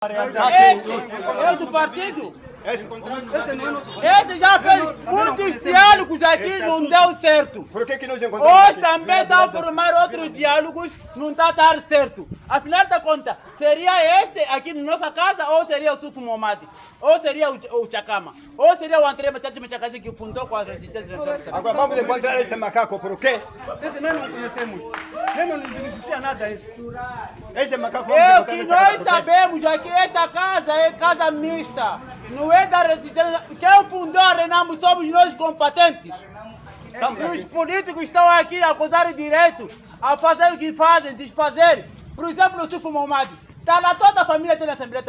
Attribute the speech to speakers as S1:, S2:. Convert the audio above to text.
S1: É do partido? Esse já fez muitos diálogos aqui, não deu certo.
S2: Por que nós encontramos?
S1: Hoje também está a formar outros diálogos, não está a dar certo. Afinal de contas, seria este aqui na nossa casa ou seria o Sufo Momadi? Ou seria o Chacama? Ou seria o André Machado Machacasi que fundou com as resistências?
S2: Agora vamos encontrar esse macaco, por quê?
S3: Esse nós não conhecemos. Ele não beneficia nada isso.
S2: Esse macaco
S1: É o que nós sabemos aqui, esta casa é casa mista. Não é da resistência. Quem fundou a Renamo somos nós competentes. E os políticos estão aqui a acusar direito, a fazer o que fazem, desfazer. Por exemplo, o Sufo Momadi. Está lá toda a família dele na Assembleia.